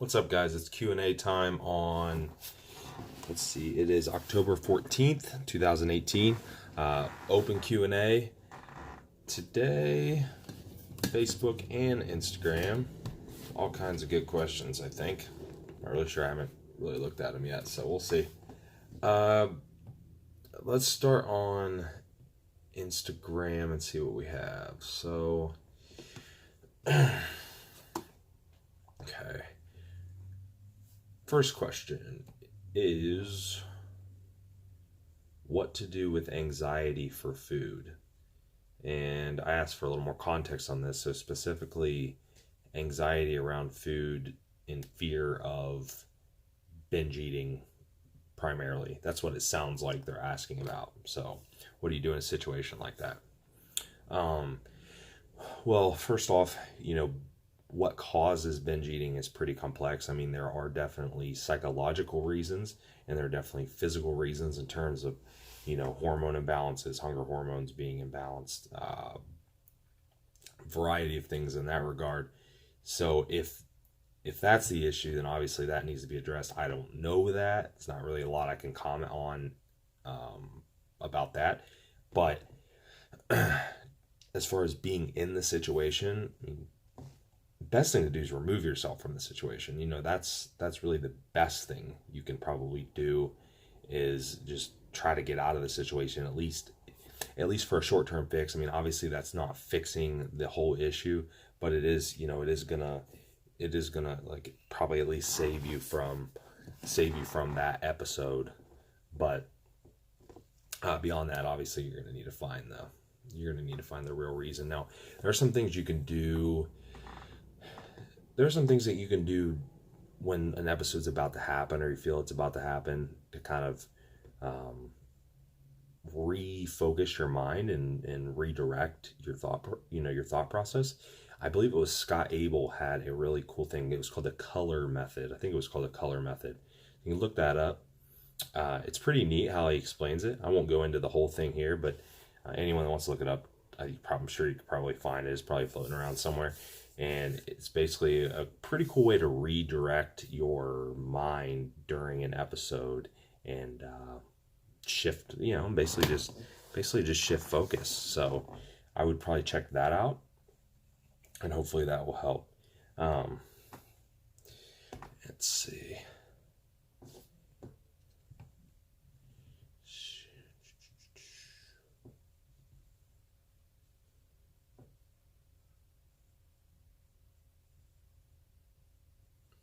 What's up, guys? It's Q&A time on, let's see, it is October 14th, 2018. Open Q&A today, Facebook and Instagram. All kinds of good questions, I think. Not really sure. I haven't really looked at them yet, so we'll see. Let's start on Instagram and see what we have. So, okay. First question is what to do with anxiety for food. And I asked for a little more context on this. So specifically, anxiety around food in fear of binge eating primarily. That's what it sounds like they're asking about. So what do you do in a situation like that? Well, first off, what causes binge eating is pretty complex. I mean, there are definitely psychological reasons and there are definitely physical reasons in terms of, hormone imbalances, hunger hormones being imbalanced, variety of things in that regard. So if that's the issue, then obviously that needs to be addressed. I don't know that. It's not really a lot I can comment on about that. But as far as being in the situation, I mean, best thing to do is remove yourself from the situation. That's really the best thing you can probably do is just try to get out of the situation, at least for a short-term fix. I mean, obviously that's not fixing the whole issue, but it is gonna like probably at least save you from that episode. But beyond that, obviously you're gonna need to find the real reason. Now, there are some things you can do. There are some things that you can do when an episode's about to happen or you feel it's about to happen to kind of refocus your mind and redirect your thought process. I believe it was Scott Abel had a really cool thing. It was called the color method. I think it was called the color method. You can look that up. It's pretty neat how he explains it. I won't go into the whole thing here, but anyone that wants to look it up, I'm sure you could probably find it. It's probably floating around somewhere. And it's basically a pretty cool way to redirect your mind during an episode and shift, basically just shift focus. So I would probably check that out, and hopefully that will help. Let's see.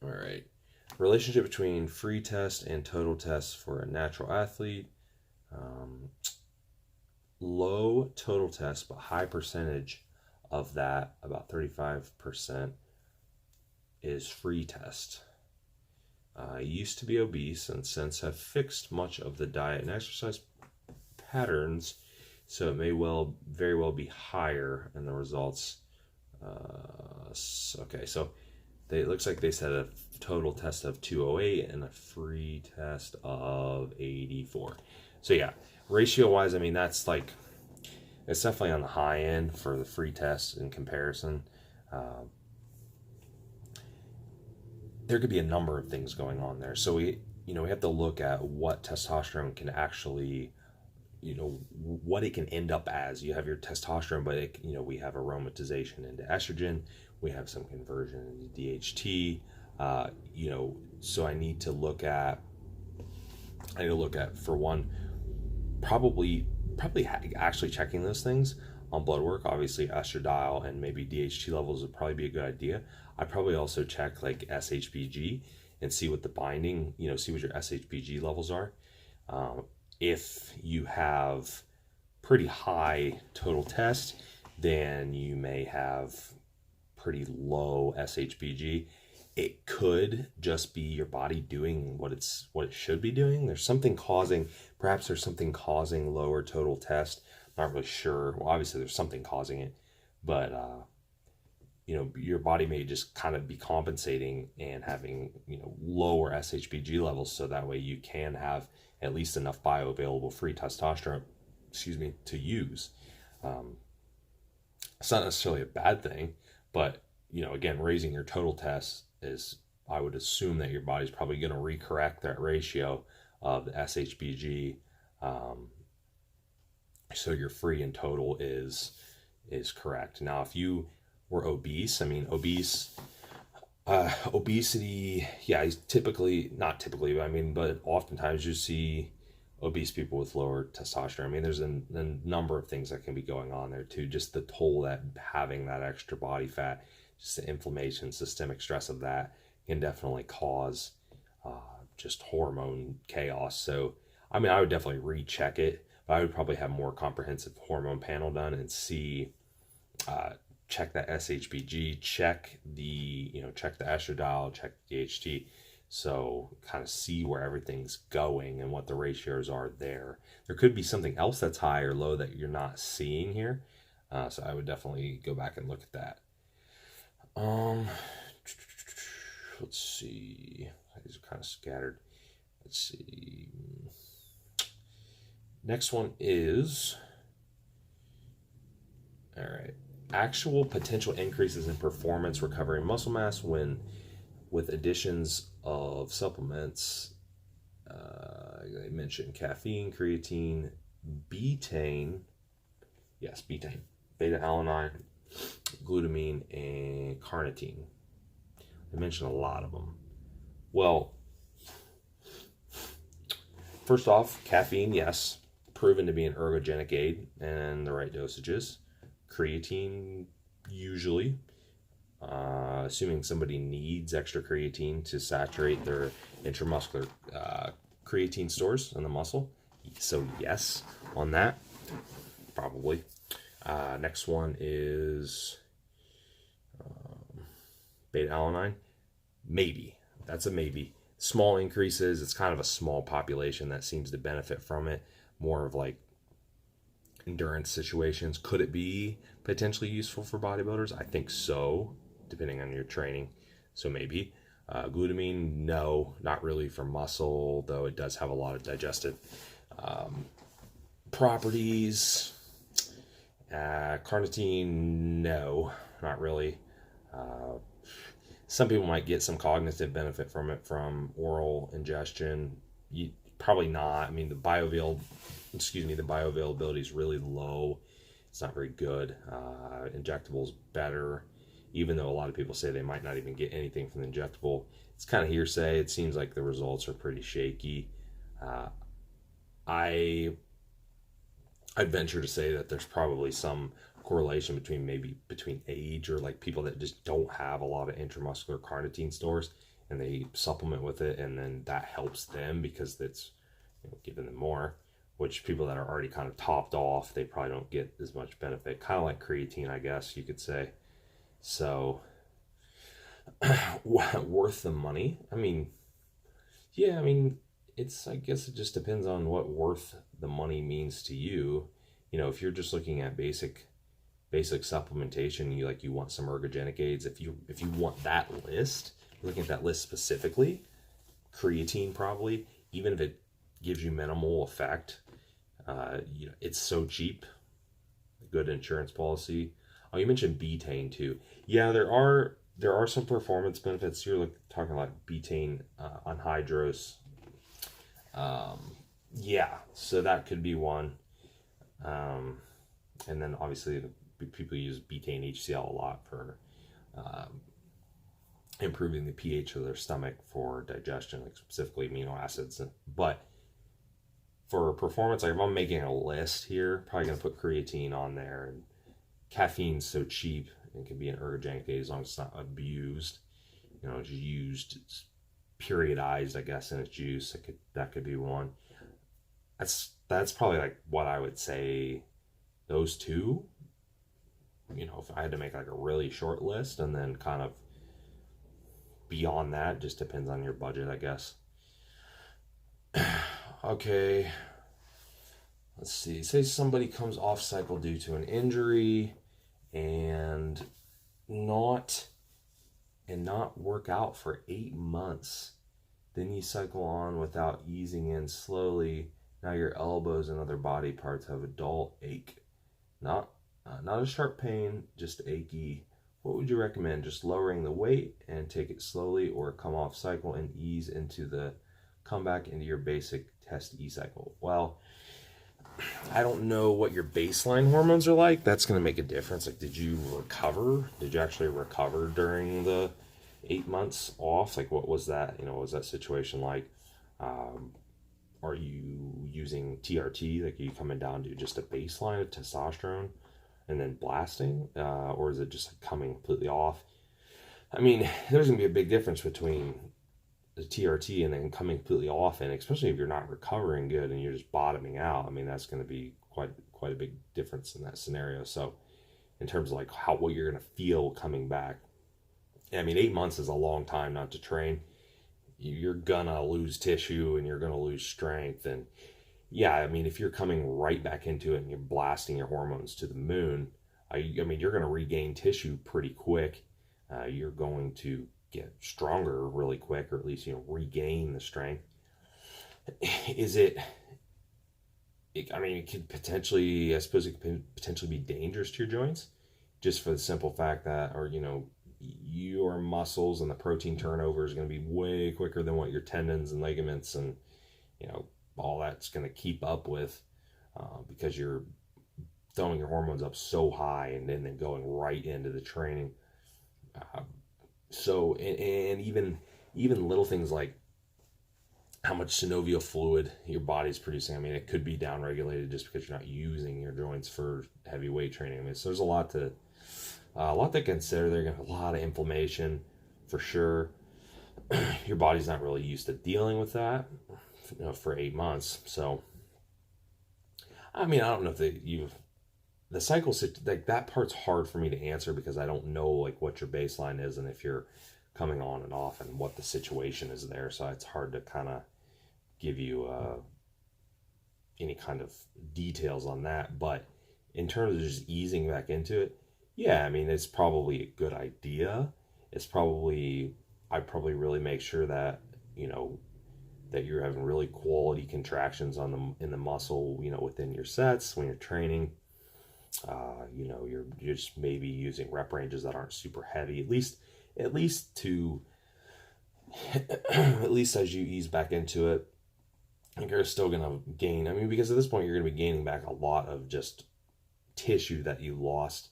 All right. Relationship between free test and total test for a natural athlete. Low total test, but high percentage of that, about 35%, is free test. I used to be obese and since have fixed much of the diet and exercise patterns, so it may very well be higher in the results. Okay, so it looks like they said a total test of 208 and a free test of 84. So yeah, ratio wise, I mean, it's definitely on the high end for the free test in comparison. There could be a number of things going on there. So we have to look at what testosterone can actually, what it can end up as. You have your testosterone, but we have aromatization into estrogen. We have some conversion into DHT. So I need to look at for one, probably actually checking those things on blood work. Obviously estradiol and maybe DHT levels would probably be a good idea. I'd probably also check like SHBG and see what the binding, see what your SHBG levels are. If you have pretty high total test, then you may have pretty low SHBG. It could just be your body doing what it should be doing. Perhaps there's something causing lower total test. Not really sure. Well, obviously there's something causing it, but your body may just kind of be compensating and having lower SHBG levels, so that way you can have at least enough bioavailable free testosterone, to use. It's not necessarily a bad thing, but again, raising your total test is I would assume that your body's probably going to recorrect that ratio of the SHBG, um, so your free and total is correct. Now, if you were obese, I mean, obesity, yeah, typically, not typically, I mean, but oftentimes you see obese people with lower testosterone. I mean, there's a number of things that can be going on there too. Just the toll that having that extra body fat, just the inflammation, systemic stress of that can definitely cause just hormone chaos. So, I mean, I would definitely recheck it, but I would probably have more comprehensive hormone panel done and see, check that SHBG, check check the estradiol, check the DHT. So kind of see where everything's going and what the ratios are there. There could be something else that's high or low that you're not seeing here. So I would definitely go back and look at that. Let's see. These are kind of scattered. Let's see. Next one is, all right, actual potential increases in performance, recovery, and muscle mass when with additions of supplements. I mentioned caffeine, creatine, betaine, Betaalanine, glutamine, and carnitine. I mentioned a lot of them. Well, first off, caffeine, yes, proven to be an ergogenic aid and the right dosages. Creatine, usually, assuming somebody needs extra creatine to saturate their intramuscular creatine stores in the muscle. So yes, on that, probably. Next one is Betaalanine. Maybe. That's a maybe. Small increases. It's kind of a small population that seems to benefit from it. More of like endurance situations. Could it be potentially useful for bodybuilders? I think so, depending on your training. So maybe. Glutamine, no, not really for muscle, though it does have a lot of digestive properties. Carnitine, no, not really. Some people might get some cognitive benefit from it from oral ingestion. Probably not. I mean, the bioavailability is really low. It's not very good. Injectables better, even though a lot of people say they might not even get anything from the injectable. It's kind of hearsay. It seems like the results are pretty shaky. I'd venture to say that there's probably some correlation between age, or like people that just don't have a lot of intramuscular carnitine stores and they supplement with it, and then that helps them because it's giving them more, which people that are already kind of topped off, they probably don't get as much benefit. Kind of like creatine, I guess you could say. So worth the money? I mean, yeah, I mean, I guess it just depends on what worth the money means to you. If you're just looking at basic supplementation, you want some ergogenic aids. If you want that list, looking at that list specifically, creatine probably, even if it gives you minimal effect, it's so cheap. Good insurance policy. Oh, you mentioned betaine too. Yeah, there are some performance benefits. You're talking about betaine anhydrous. Yeah, so that could be one. And then obviously people use betaine HCl a lot for improving the pH of their stomach for digestion, like specifically amino acids. But for performance, like if I'm making a list here, probably gonna put creatine on there. And caffeine's so cheap and can be an ergogenic aid as long as it's not abused. It's used, it's periodized, I guess, in its juice. That could be one. That's probably like what I would say. Those two. If I had to make like a really short list, and then kind of beyond that, just depends on your budget, I guess. Okay. Let's see. Say somebody comes off cycle due to an injury and not work out for 8 months. Then you cycle on without easing in slowly. Now your elbows and other body parts have a dull ache. Not a sharp pain, just achy What would you recommend? Just lowering the weight and take it slowly, or come off cycle and ease into the comeback into your basic test E cycle? Well, I don't know what your baseline hormones are like. That's going to make a difference. Like, did you recover? Did you actually recover during the 8 months off? Like, what was that? What was that situation like? Um, are you using TRT? Like, are you coming down to just a baseline of testosterone and then blasting? Or is it just like coming completely off? I mean, there's going to be a big difference between the TRT and then coming completely off, and especially if you're not recovering good and you're just bottoming out. I mean, that's going to be quite a big difference in that scenario. So in terms of like what you're going to feel coming back, I mean, 8 months is a long time not to train. You're gonna lose tissue and you're gonna lose strength. And yeah, I mean, if you're coming right back into it and you're blasting your hormones to the moon, I mean, you're gonna regain tissue pretty quick. You're going to get stronger really quick, or at least regain the strength. Is it? I mean, it could potentially, I suppose, it could potentially be dangerous to your joints, just for the simple fact that, or your muscles and the protein turnover is going to be way quicker than what your tendons and ligaments and all that's going to keep up with, because you're throwing your hormones up so high and then going right into the training. So and even little things like how much synovial fluid your body's producing. I mean, it could be downregulated just because you're not using your joints for heavy weight training. I mean, so there's a lot to consider. They're going to have a lot of inflammation for sure. Your body's not really used to dealing with that, for 8 months. So, I mean, I don't know if the cycle, like that part's hard for me to answer because I don't know like what your baseline is and if you're coming on and off and what the situation is there. So it's hard to kind of give you any kind of details on that. But in terms of just easing back into it, yeah, I mean, it's probably a good idea. I'd probably really make sure that, that you're having really quality contractions in the muscle, within your sets when you're training. You're just maybe using rep ranges that aren't super heavy, at least as you ease back into it. I think you're still going to gain. I mean, because at this point you're going to be gaining back a lot of just tissue that you lost.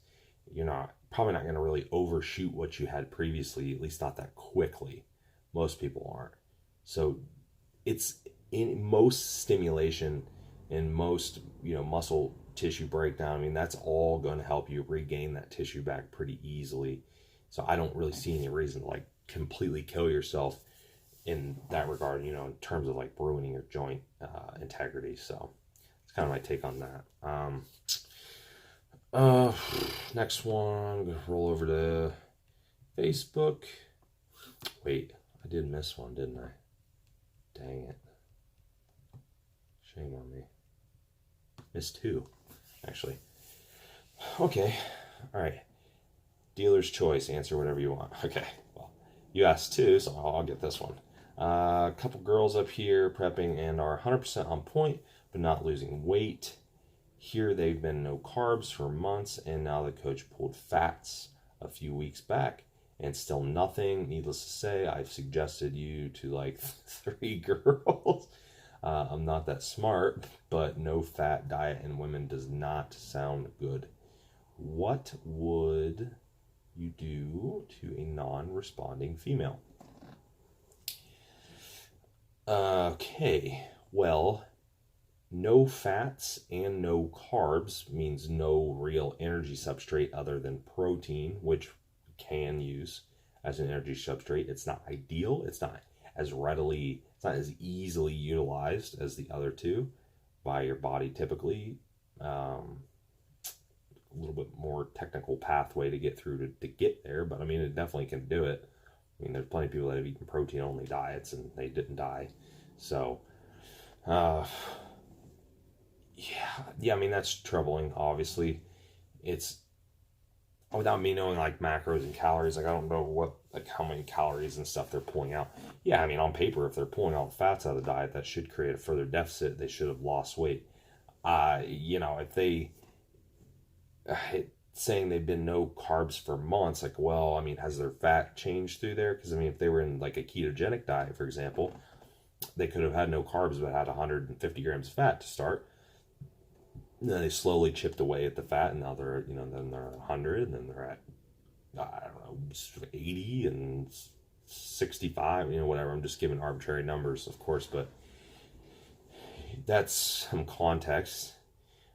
You're probably not going to really overshoot what you had previously, at least not that quickly. Most people aren't. So it's in most stimulation and most, muscle tissue breakdown. I mean, that's all going to help you regain that tissue back pretty easily. So I don't really see any reason to like completely kill yourself in that regard, in terms of like ruining your joint integrity. So it's kind of my take on that. Next one, I'm gonna roll over to Facebook. Wait, I did miss one, didn't I? Dang it. Shame on me. Missed two, actually. Okay, all right. Dealer's choice, answer whatever you want. Okay, well, you asked two, so I'll get this one. A couple girls up here prepping and are 100% on point, but not losing weight. Here they've been no carbs for months, and now the coach pulled fats a few weeks back, and still nothing. Needless to say, I've suggested you to like 3 girls. I'm not that smart, but no fat diet in women does not sound good. What would you do to a non-responding female? Okay, well, no fats and no carbs means no real energy substrate other than protein, which we can use as an energy substrate. It's not ideal. It's not as easily utilized as the other two by your body typically. A little bit more technical pathway to get through to get there, but I mean, it definitely can do it. I mean, there's plenty of people that have eaten protein-only diets and they didn't die. So, yeah, I mean, that's troubling, obviously. It's, without me knowing, like, macros and calories, like, I don't know how many calories and stuff they're pulling out. Yeah, I mean, on paper, if they're pulling all the fats out of the diet, that should create a further deficit. They should have lost weight. If they... saying they've been no carbs for months. Like, well, I mean, has their fat changed through there? Because I mean, if they were in like a ketogenic diet, for example, they could have had no carbs but had 150 grams of fat to start. And then they slowly chipped away at the fat, and now they're, then they're at 100, and then they're at, I don't know, 80 and 65, whatever. I'm just giving arbitrary numbers, of course, but that's some context.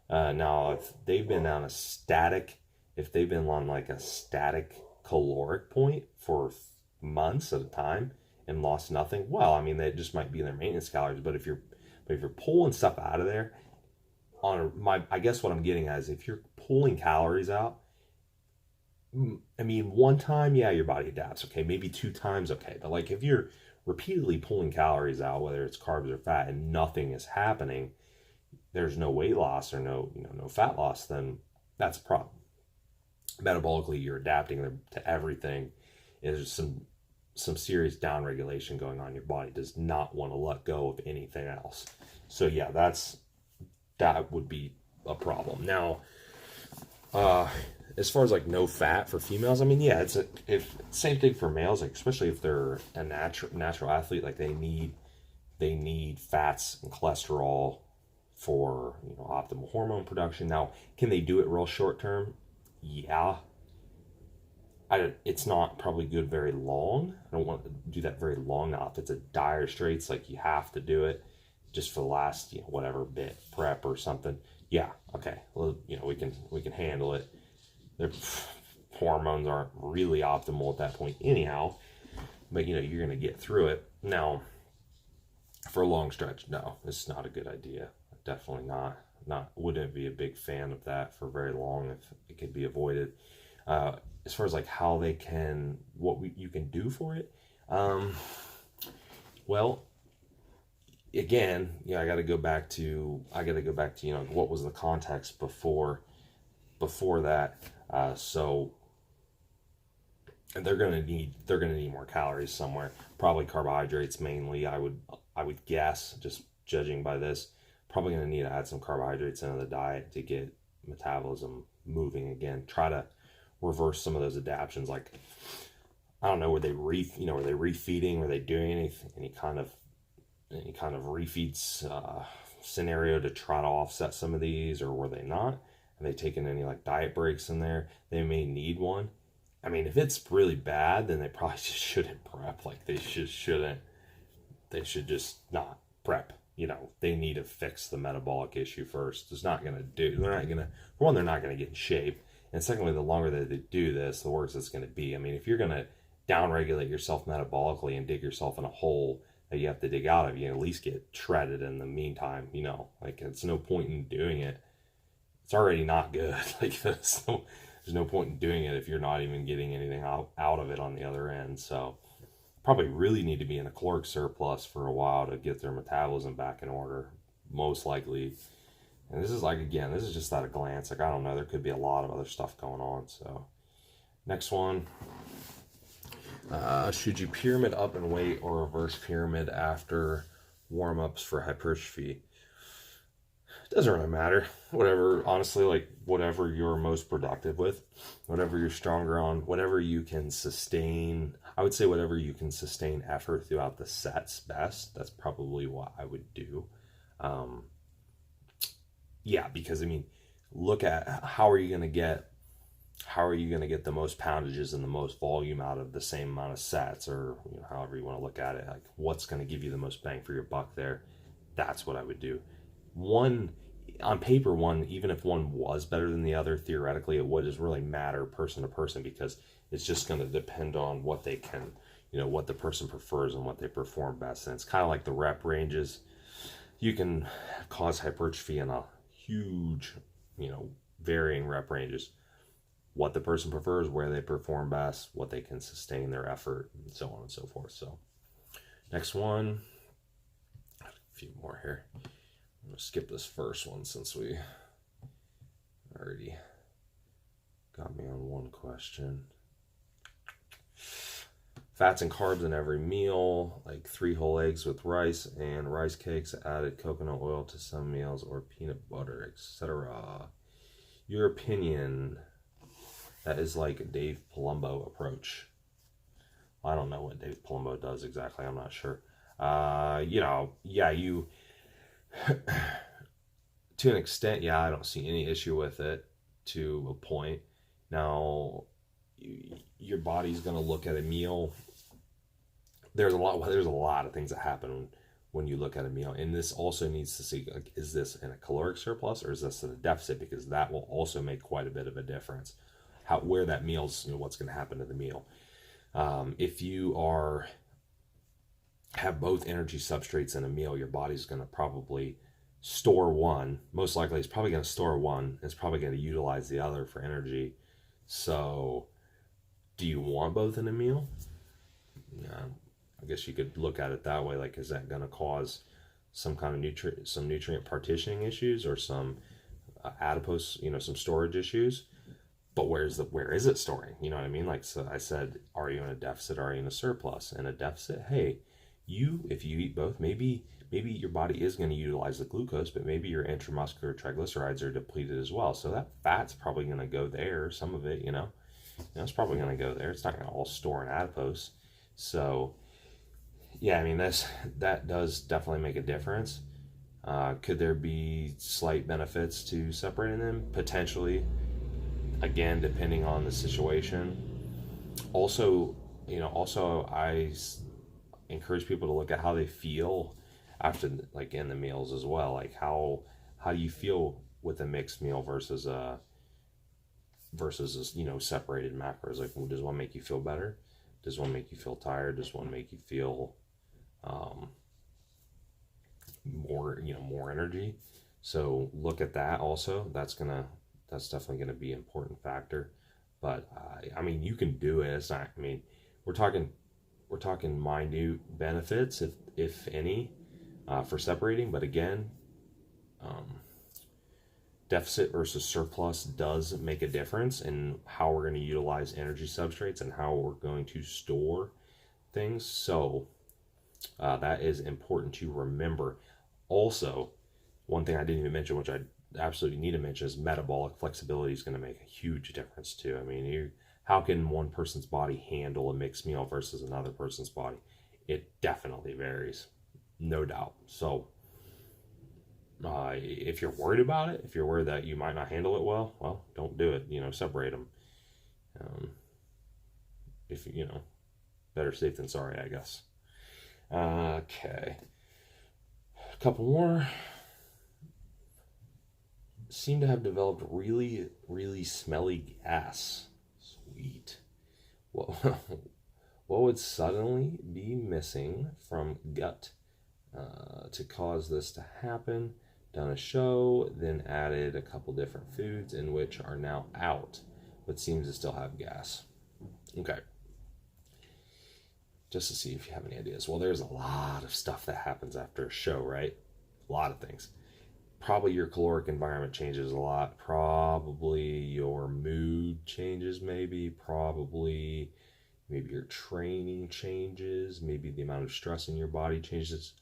Now, if they've been on if they've been on like a static caloric point for months at a time and lost nothing, well, I mean, that just might be their maintenance calories. But if you're pulling stuff out of there, I guess what I'm getting at is if you're pulling calories out, I mean, one time, yeah, your body adapts, okay, maybe 2 times, okay, but like if you're repeatedly pulling calories out, whether it's carbs or fat, and nothing is happening, there's no weight loss or no fat loss, then that's a problem. Metabolically, you're adapting to everything. There's some serious downregulation going on. Your body does not want to let go of anything else. So yeah, that would be a problem. Now, as far as like no fat for females, I mean, yeah, it's same thing for males, like especially if they're a natural athlete, like they need fats and cholesterol for optimal hormone production. Now, can they do it real short term? Yeah. It's not probably good very long. I don't want to do that very long. Now, if it's a dire straits, like you have to do it just for the last whatever bit prep or something. Yeah, okay. Well, we can handle it. Their hormones aren't really optimal at that point anyhow, but you're going to get through it. Now, for a long stretch, no, it's not a good idea. Definitely not. Wouldn't be a big fan of that for very long if it could be avoided. As far as like how they can, you can do for it, well, again, I got to go back to what was the context before that. So they're gonna need more calories somewhere. Probably carbohydrates mainly. I would guess, just judging by this, probably gonna need to add some carbohydrates into the diet to get metabolism moving again. Try to reverse some of those adaptions. Like, I don't know, were they refeeding? Were they doing any kind of refeeds scenario to try to offset some of these, or were they not? Are they taking any like diet breaks in there? They may need one. I mean, if it's really bad, then they probably just shouldn't prep. Like they shouldn't. They should just not prep. They need to fix the metabolic issue first. They're not gonna, for one, they're not gonna get in shape. And secondly, the longer that they do this, the worse it's gonna be. I mean, if you're gonna downregulate yourself metabolically and dig yourself in a hole that you have to dig out of, you at least get shredded in the meantime. Like it's no point in doing it. It's already not good. Like there's no point in doing it if you're not even getting anything out of it on the other end. So probably really need to be in a caloric surplus for a while to get their metabolism back in order, most likely. And this is just at a glance. Like, I don't know, there could be a lot of other stuff going on. So next one. Should you pyramid up in weight or reverse pyramid after warm-ups for hypertrophy? It doesn't really matter. Whatever, honestly, like whatever you're most productive with, whatever you're stronger on, whatever you can sustain. I would say whatever you can sustain effort throughout the sets best. That's probably what I would do. Yeah, because I mean, look at how are you going to get the most poundages and the most volume out of the same amount of sets, or however you want to look at it. Like, what's going to give you the most bang for your buck there? That's what I would do. On paper, even if one was better than the other, theoretically, it would just really matter person to person, because it's just going to depend on what they can, what the person prefers and what they perform best. And it's kind of like the rep ranges. You can cause hypertrophy in a huge, varying rep ranges. What the person prefers, where they perform best, what they can sustain their effort, and so on and so forth. So, next one. A few more here. I'm going to skip this first one since we already got me on one question. Fats and carbs in every meal, like 3 whole eggs with rice and rice cakes, added coconut oil to some meals, or peanut butter, etc. Your opinion. That is like a Dave Palumbo approach. I don't know what Dave Palumbo does exactly. I'm not sure. Yeah, you to an extent, yeah, I don't see any issue with it to a point. Now, your body's going to look at a meal. There's a lot of things that happen when you look at a meal, and this also needs to see, like, is this in a caloric surplus or is this in a deficit, because that will also make quite a bit of a difference. Where that meal's, what's going to happen to the meal. If you have both energy substrates in a meal, your body's going to probably store one. Most likely, it's probably going to store one. It's probably going to utilize the other for energy. So, do you want both in a meal? Yeah, I guess you could look at it that way. Like, is that going to cause some kind of nutrient partitioning issues, or some adipose, some storage issues? But where is it storing? You know what I mean? Like, so I said, are you in a deficit? Are you in a surplus? In a deficit, hey, if you eat both, maybe your body is going to utilize the glucose, but maybe your intramuscular triglycerides are depleted as well. So that fat's probably going to go there. Some of it, it's probably going to go there. It's not going to all store in adipose. So, yeah, I mean, that does definitely make a difference. Could there be slight benefits to separating them? Potentially. Again, depending on the situation. Also, I encourage people to look at how they feel after, like, in the meals as well. Like, how do you feel with a mixed meal versus separated macros? Like, does one make you feel better? Does one make you feel tired? Does one make you feel more energy? So look at that also. That's definitely gonna be an important factor. But I mean, you can do it. It's not. I mean, we're talking minute benefits, if any, for separating. But again, deficit versus surplus does make a difference in how we're going to utilize energy substrates and how we're going to store things. So that is important to remember. Also, one thing I didn't even mention, which I absolutely need to mention, is metabolic flexibility is going to make a huge difference too. I mean, how can one person's body handle a mixed meal versus another person's body? It definitely varies, no doubt. So if you're worried about it, if you're worried that you might not handle it well, don't do it. Separate them. If better safe than sorry, I guess. Okay, a couple more. Seem to have developed really, really smelly gas. Sweet. What would suddenly be missing from gut to cause this to happen? Done a show, then added a couple different foods in which are now out, but seems to still have gas. Okay. Just to see if you have any ideas. Well, there's a lot of stuff that happens after a show, right? A lot of things. Probably your caloric environment changes a lot. Probably your mood changes, maybe your training changes, maybe the amount of stress in your body changes.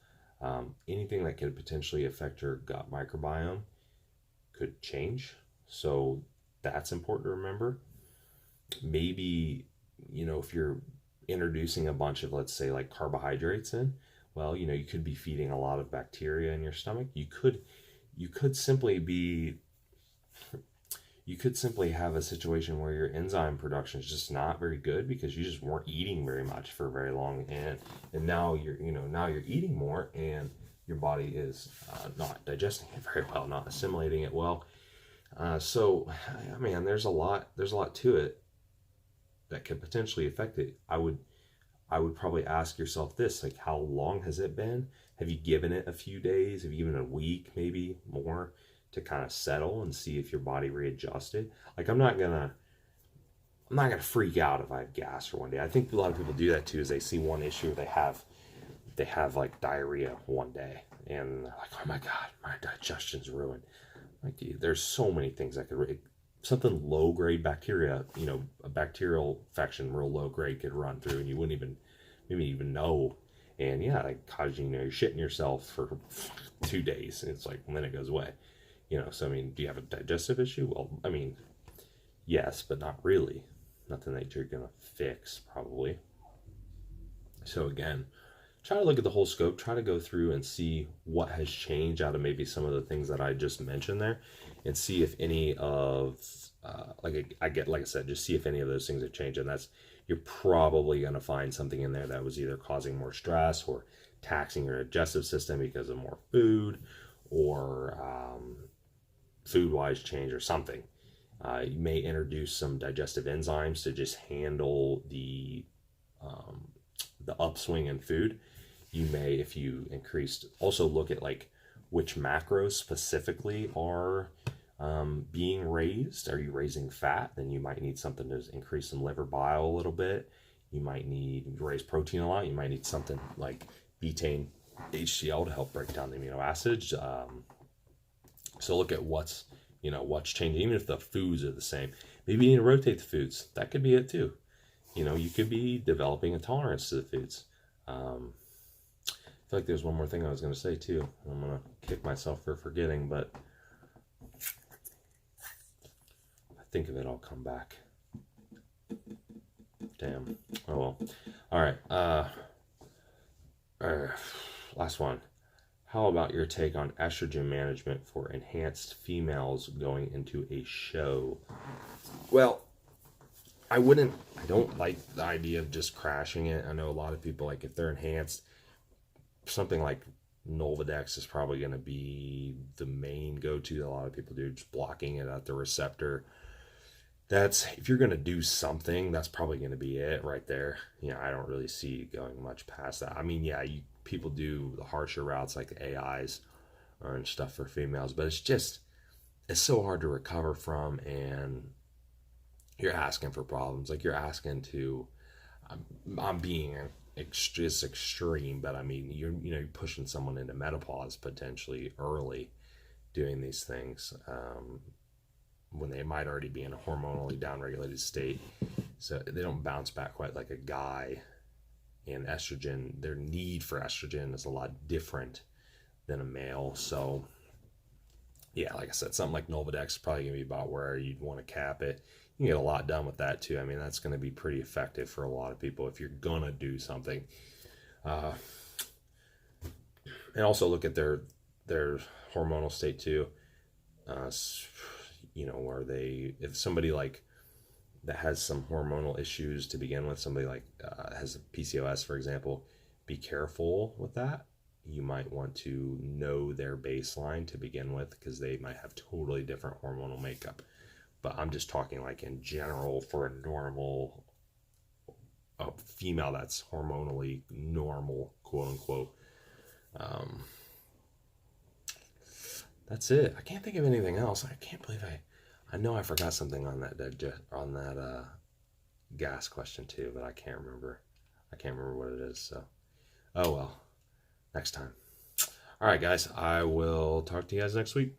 Anything that could potentially affect your gut microbiome could change. So that's important to remember. Maybe, if you're introducing a bunch of, let's say, like carbohydrates in, well, you could be feeding a lot of bacteria in your stomach. You could simply have a situation where your enzyme production is just not very good because you just weren't eating very much for very long, and now you're eating more, and your body is not digesting it very well, not assimilating it well. So, man, there's a lot to it that could potentially affect it. I would probably ask yourself this, like, how long has it been? Have you given it a few days? Have you given it a week, maybe more, to kind of settle and see if your body readjusted? Like, I'm not gonna freak out if I have gas for one day. I think a lot of people do that too, is they see one issue, they have like diarrhea one day, and they're like, oh my god, my digestion's ruined. Like, dude, there's so many things that could something low grade bacteria, a bacterial infection, real low grade, could run through, and you wouldn't even know. And yeah, like, cause you're shitting yourself for 2 days, and it's like, and then it goes away. So I mean, do you have a digestive issue? Well, I mean, Yes, but not really. Nothing that you're going to fix, probably. So, again, try to look at the whole scope, try to go through and see what has changed out of maybe some of the things that I just mentioned there, and see if any of, like I said, just see if any of those things have changed. And that's, you're probably going to find something in there that was either causing more stress or taxing your digestive system because of more food, or food wise change or something. You may introduce some digestive enzymes to just handle the upswing in food. You may, if you increased, also look at like which macros specifically are being raised. Are you raising fat? Then you might need something to increase some liver bile a little bit. You might need to raise protein a lot. You might need something like betaine HCl to help break down the amino acids. So look at what's changing, even if the foods are the same. Maybe you need to rotate the foods. That could be it too. You could be developing a tolerance to the foods. I feel like there's one more thing I was going to say too. I'm going to kick myself for forgetting, but if I think of it, I'll come back. Damn. Oh well. All right. Last one. How about your take on estrogen management for enhanced females going into a show? Well, I don't like the idea of just crashing it. I know a lot of people, like, if they're enhanced, something like Nolvadex is probably going to be the main go-to that a lot of people do, just blocking it at the receptor. That's, if you're going to do something, that's probably going to be it right there. I don't really see going much past that. I mean, yeah, people do the harsher routes like the AIs and stuff for females, but it's so hard to recover from, and you're asking for problems. Like, you're asking to, I'm being just extreme, but I mean, you're pushing someone into menopause potentially early doing these things, when they might already be in a hormonally downregulated state. So they don't bounce back quite like a guy. And estrogen, their need for estrogen is a lot different than a male. So yeah, like I said, something like Nolvadex is probably going to be about where you'd want to cap it. You can get a lot done with that too. I mean, that's going to be pretty effective for a lot of people if you're going to do something. And also look at their hormonal state too. Where if somebody like that has some hormonal issues to begin with, somebody like has PCOS, for example, be careful with that. You might want to know their baseline to begin with, because they might have totally different hormonal makeup. But I'm just talking like in general for a female that's hormonally normal, quote unquote. That's it. I can't think of anything else. I can't believe I know I forgot something on that gas question too, but I can't remember. I can't remember what it is. So, oh well. Next time. All right, guys. I will talk to you guys next week.